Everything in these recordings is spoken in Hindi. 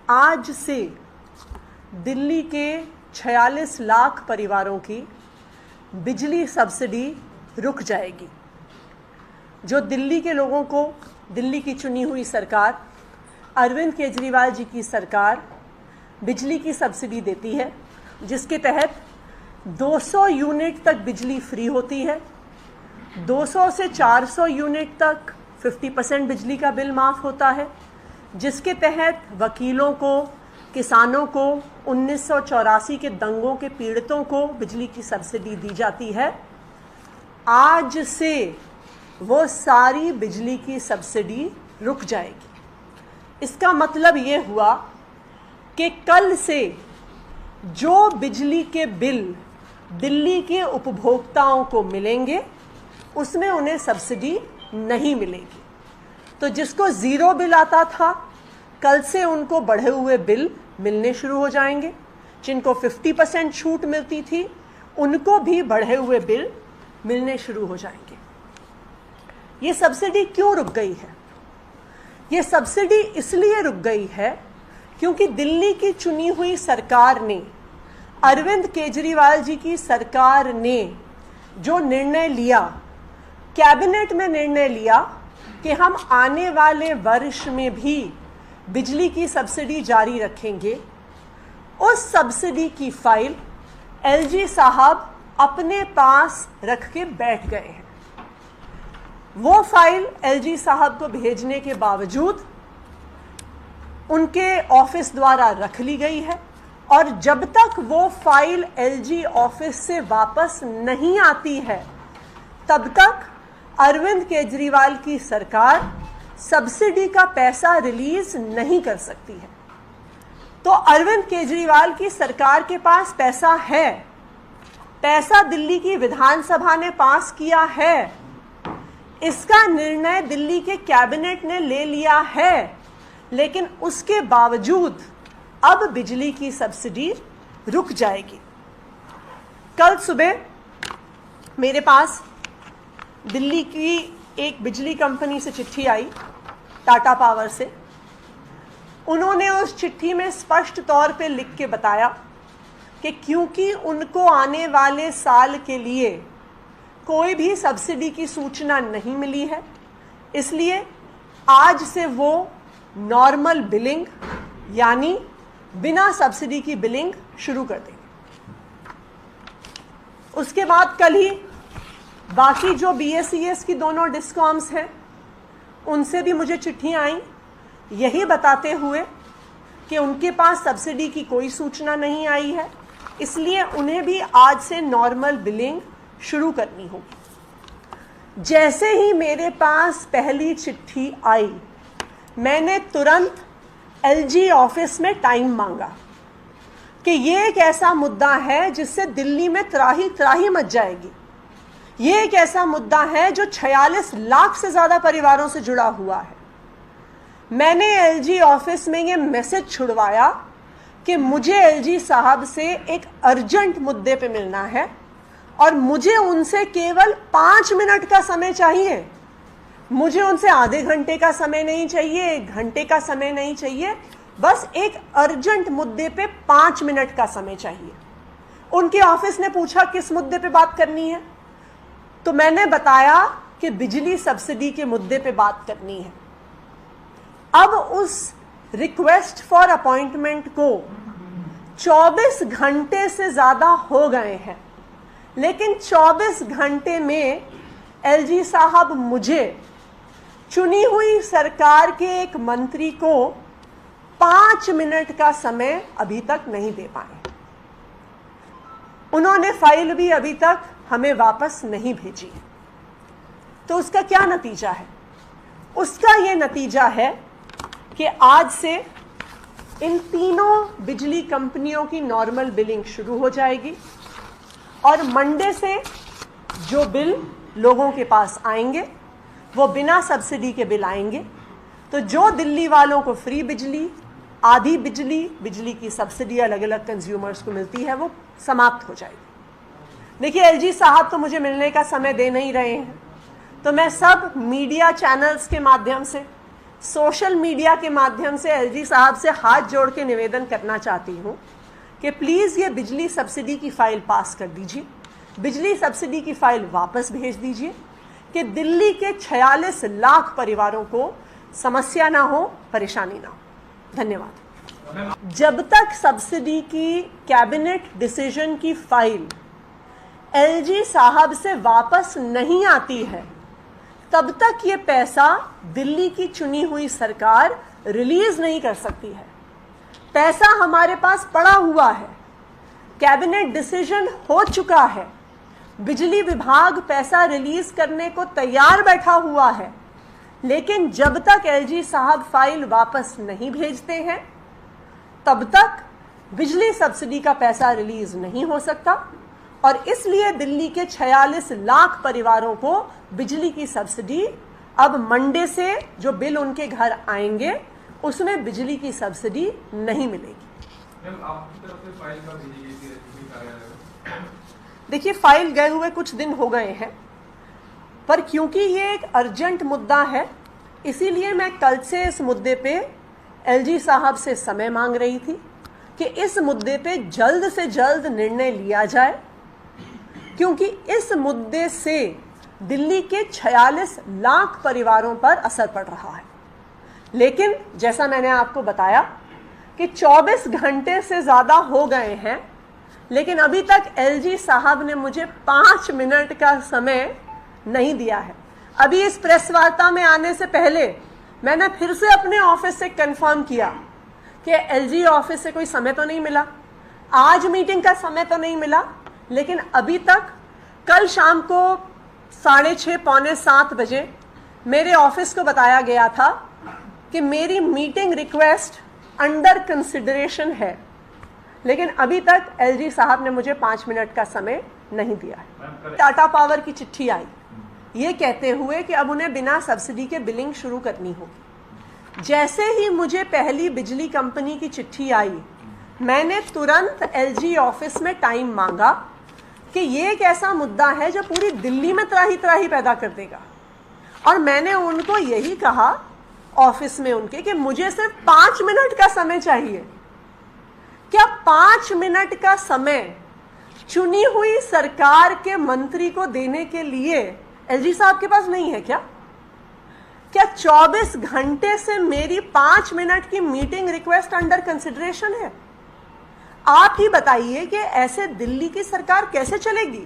आज से दिल्ली के 46 लाख परिवारों की बिजली सब्सिडी रुक जाएगी। जो दिल्ली के लोगों को, दिल्ली की चुनी हुई सरकार, अरविंद केजरीवाल जी की सरकार बिजली की सब्सिडी देती है, जिसके तहत 200 यूनिट तक बिजली फ्री होती है। 200 से 400 यूनिट तक 50% बिजली का बिल माफ़ होता है, जिसके तहत वकीलों को, किसानों को, 1984 के दंगों के पीड़ितों को बिजली की सब्सिडी दी जाती है। आज से वो सारी बिजली की सब्सिडी रुक जाएगी। इसका मतलब ये हुआ कि कल से जो बिजली के बिल दिल्ली के उपभोक्ताओं को मिलेंगे उसमें उन्हें सब्सिडी नहीं मिलेगी। तो जिसको ज़ीरो बिल आता था, कल से उनको बढ़े हुए बिल मिलने शुरू हो जाएंगे। जिनको 50% छूट मिलती थी, उनको भी बढ़े हुए बिल मिलने शुरू हो जाएंगे। ये सब्सिडी क्यों रुक गई है? ये सब्सिडी इसलिए रुक गई है क्योंकि दिल्ली की चुनी हुई सरकार ने, अरविंद केजरीवाल जी की सरकार ने जो निर्णय लिया, कैबिनेट में निर्णय लिया कि हम आने वाले वर्ष में भी बिजली की सब्सिडी जारी रखेंगे, उस सब्सिडी की फाइल एलजी साहब अपने पास रख के बैठ गए हैं। वो फाइल एलजी साहब को भेजने के बावजूद उनके ऑफिस द्वारा रख ली गई है, और जब तक वो फाइल एलजी ऑफिस से वापस नहीं आती है, तब तक अरविंद केजरीवाल की सरकार सब्सिडी का पैसा रिलीज नहीं कर सकती है। तो अरविंद केजरीवाल की सरकार के पास पैसा है, पैसा दिल्ली की विधानसभा ने पास किया है, इसका निर्णय दिल्ली के कैबिनेट ने ले लिया है, लेकिन उसके बावजूद अब बिजली की सब्सिडी रुक जाएगी। कल सुबह मेरे पास दिल्ली की एक बिजली कंपनी से चिट्ठी आई, टाटा पावर से। उन्होंने उस चिट्ठी में स्पष्ट तौर पे लिख के बताया कि क्योंकि उनको आने वाले साल के लिए कोई भी सब्सिडी की सूचना नहीं मिली है, इसलिए आज से वो नॉर्मल बिलिंग, यानी बिना सब्सिडी की बिलिंग शुरू कर देंगे। उसके बाद कल ही बाकी जो बीएसईएस की दोनों डिस्कॉम्स हैं, उनसे भी मुझे चिट्ठियां आई, यही बताते हुए कि उनके पास सब्सिडी की कोई सूचना नहीं आई है, इसलिए उन्हें भी आज से नॉर्मल बिलिंग शुरू करनी होगी। जैसे ही मेरे पास पहली चिट्ठी आई, मैंने तुरंत एलजी ऑफिस में टाइम मांगा कि ये एक ऐसा मुद्दा है जिससे दिल्ली में त्राही त्राही मच जाएगी। ये एक ऐसा मुद्दा है जो 46 लाख से ज़्यादा परिवारों से जुड़ा हुआ है। मैंने एलजी ऑफिस में ये मैसेज छुड़वाया कि मुझे एलजी साहब से एक अर्जेंट मुद्दे पे मिलना है और मुझे उनसे केवल 5 मिनट का समय चाहिए। मुझे उनसे आधे घंटे का समय नहीं चाहिए, 1 घंटे का समय नहीं चाहिए, बस एक अर्जेंट मुद्दे पे 5 मिनट का समय चाहिए। उनके ऑफिस ने पूछा किस मुद्दे पे बात करनी है, तो मैंने बताया कि बिजली सब्सिडी के मुद्दे पे बात करनी है। अब उस रिक्वेस्ट फॉर अपॉइंटमेंट को 24 घंटे से ज़्यादा हो गए हैं, लेकिन 24 घंटे में एलजी साहब मुझे, चुनी हुई सरकार के एक मंत्री को, 5 मिनट का समय अभी तक नहीं दे पाए। उन्होंने फाइल भी अभी तक हमें वापस नहीं भेजी। तो उसका क्या नतीजा है? उसका ये नतीजा है कि आज से इन तीनों बिजली कंपनियों की नॉर्मल बिलिंग शुरू हो जाएगी, और मंडे से जो बिल लोगों के पास आएंगे वो बिना सब्सिडी के बिल आएंगे। तो जो दिल्ली वालों को फ्री बिजली, आधी बिजली, बिजली की सब्सिडी अलग अलग कंज्यूमर्स को मिलती है, वो समाप्त हो जाएगी। देखिए, एलजी साहब तो मुझे मिलने का समय दे नहीं रहे हैं, तो मैं सब मीडिया चैनल्स के माध्यम से, सोशल मीडिया के माध्यम से एलजी साहब से हाथ जोड़ के निवेदन करना चाहती हूँ कि प्लीज़ ये बिजली सब्सिडी की फ़ाइल पास कर दीजिए, बिजली सब्सिडी की फ़ाइल वापस भेज दीजिए कि दिल्ली के 46 लाख परिवारों को समस्या ना हो, परेशानी ना हो। धन्यवाद। जब तक सब्सिडी की कैबिनेट डिसीजन की फाइल एलजी साहब से वापस नहीं आती है, तब तक ये पैसा दिल्ली की चुनी हुई सरकार रिलीज नहीं कर सकती है। पैसा हमारे पास पड़ा हुआ है, कैबिनेट डिसीजन हो चुका है, बिजली विभाग पैसा रिलीज करने को तैयार बैठा हुआ है, लेकिन जब तक एलजी साहब फाइल वापस नहीं भेजते हैं तब तक बिजली सब्सिडी का पैसा रिलीज नहीं हो सकता। और इसलिए दिल्ली के 46 लाख परिवारों को बिजली की सब्सिडी अब मंडे से जो बिल उनके घर आएंगे उसमें बिजली की सब्सिडी नहीं मिलेगी। आपकी तरफ से फाइल कब भेजी गई थी कार्यालय? देखिए, फाइल गए हुए कुछ दिन हो गए हैं, पर क्योंकि ये एक अर्जेंट मुद्दा है इसीलिए मैं कल से इस मुद्दे पे एलजी साहब से समय मांग रही थी कि इस मुद्दे पे जल्द से जल्द निर्णय लिया जाए, क्योंकि इस मुद्दे से दिल्ली के 46 लाख परिवारों पर असर पड़ रहा है। लेकिन जैसा मैंने आपको बताया कि 24 घंटे से ज़्यादा हो गए हैं, लेकिन अभी तक एलजी साहब ने मुझे 5 मिनट का समय नहीं दिया है। अभी इस प्रेस वार्ता में आने से पहले मैंने फिर से अपने ऑफिस से कंफर्म किया कि एलजी ऑफिस से कोई समय तो नहीं मिला, आज मीटिंग का समय तो नहीं मिला, लेकिन अभी तक कल शाम को 6:30 पौने 7 बजे मेरे ऑफिस को बताया गया था कि मेरी मीटिंग रिक्वेस्ट अंडर कंसिडरेशन है, लेकिन अभी तक एलजी साहब ने मुझे 5 मिनट का समय नहीं दिया है। टाटा पावर की चिट्ठी आई ये कहते हुए कि अब उन्हें बिना सब्सिडी के बिलिंग शुरू करनी होगी। जैसे ही मुझे पहली बिजली कंपनी की चिट्ठी आई, मैंने तुरंत एलजी ऑफिस में टाइम मांगा कि ये एक ऐसा मुद्दा है जो पूरी दिल्ली में त्राही त्राही पैदा कर देगा, और मैंने उनको यही कहा ऑफिस में उनके कि मुझे सिर्फ 5 मिनट का समय चाहिए। क्या 5 मिनट का समय चुनी हुई सरकार के मंत्री को देने के लिए एलजी साहब के पास नहीं है क्या? क्या 24 घंटे से मेरी 5 मिनट की मीटिंग रिक्वेस्ट अंडर कंसिडरेशन है? आप ही बताइए कि ऐसे दिल्ली की सरकार कैसे चलेगी?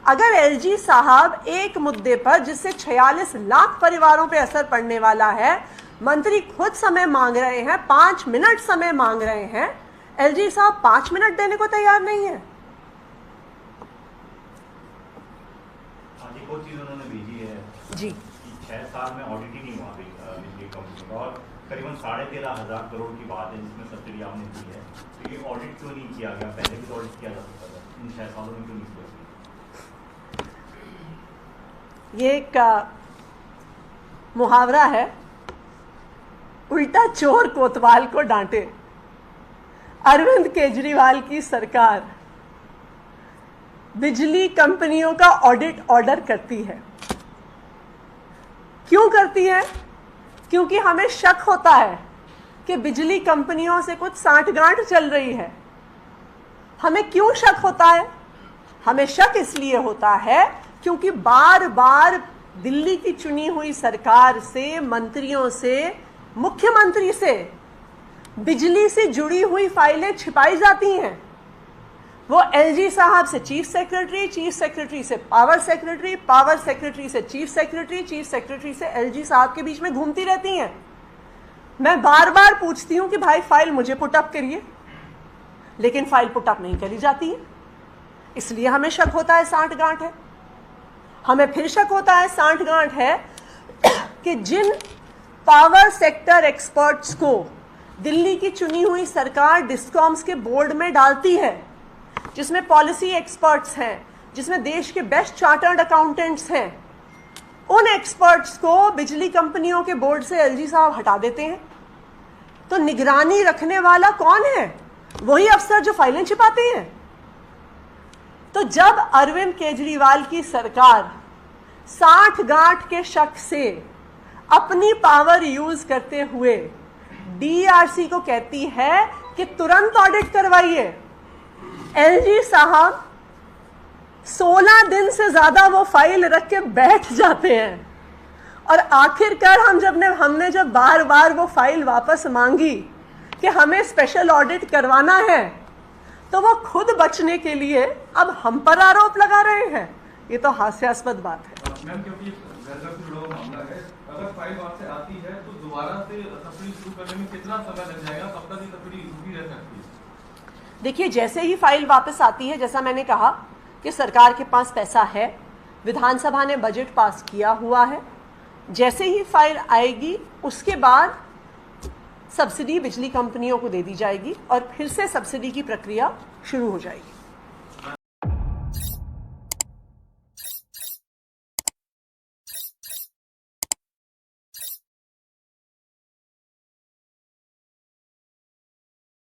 अगर एलजी साहब एक मुद्दे पर जिससे 46 लाख परिवारों पे असर पड़ने वाला है, मंत्री खुद समय मांग रहे हैं, 5 मिनट समय मांग रहे हैं, एलजी साहब 5 मिनट देने को तैयार नहीं है। एक और चीज उन्होंने भेजी है जी, 6 साल में ऑडिट ही नहीं हुआ बिजली कंपनी का, और करीबन 13,500 करोड़ की बात है जिसमें सब्सिडी आपने दी है, तो ये ऑडिट क्यों नहीं किया गया? पहले भी तो ऑडिट किया जा सकता था, इन 6 सालों में क्यों नहीं किया? ये एक मुहावरा है, उल्टा चोर कोतवाल को डांटे। अरविंद केजरीवाल की सरकार बिजली कंपनियों का ऑडिट ऑर्डर करती है। क्यों करती है? क्योंकि हमें शक होता है कि बिजली कंपनियों से कुछ सांठगांठ चल रही है। हमें क्यों शक होता है? हमें शक इसलिए होता है क्योंकि बार बार दिल्ली की चुनी हुई सरकार से, मंत्रियों से, मुख्यमंत्री से बिजली से जुड़ी हुई फाइलें छिपाई जाती हैं। वो एलजी साहब से चीफ सेक्रेटरी, चीफ सेक्रेटरी से पावर सेक्रेटरी, पावर सेक्रेटरी से चीफ सेक्रेटरी, चीफ सेक्रेटरी से एलजी साहब के बीच में घूमती रहती हैं। मैं बार बार पूछती हूं कि भाई फाइल मुझे पुटअप करिए, लेकिन फाइल पुटअप नहीं करी जाती है। इसलिए हमें शक होता है सांठगांठ है। हमें फिर शक होता है सांठगांठ है कि जिन पावर सेक्टर एक्सपर्ट्स को दिल्ली की चुनी हुई सरकार डिस्कॉम्स के बोर्ड में डालती है, जिसमें पॉलिसी एक्सपर्ट्स हैं, जिसमें देश के बेस्ट चार्टर्ड अकाउंटेंट्स हैं, उन एक्सपर्ट्स को बिजली कंपनियों के बोर्ड से एलजी साहब हटा देते हैं। तो निगरानी रखने वाला कौन है? वही अफसर जो फाइलें छिपाते हैं। तो जब अरविंद केजरीवाल की सरकार सांठगांठ के शक से अपनी पावर यूज करते हुए डीआरसी को कहती है कि तुरंत ऑडिट करवाइए। एलजी साहब 16 दिन से ज्यादा वो फाइल रख के बैठ जाते हैं और आखिरकार हमने जब बार बार वो फाइल वापस मांगी कि हमें स्पेशल ऑडिट करवाना है, तो वो खुद बचने के लिए अब हम पर आरोप लगा रहे हैं। ये तो हास्यास्पद बात है। मैम, क्योंकि घर का कुछ लोग मामला है, अगर फाइल वहां से आती है तो दोबारा से सब्सिडी शुरू करने में कितना समय लग जाएगा, कब तक ये सब्सिडी रुकी रह सकती है? देखिए, जैसे ही फाइल वापस आती है, जैसा मैंने कहा कि सरकार के पास पैसा है, विधानसभा ने बजट पास किया हुआ है, जैसे ही फाइल आएगी उसके बाद सब्सिडी बिजली कंपनियों को दे दी जाएगी और फिर से सब्सिडी की प्रक्रिया शुरू हो जाएगी।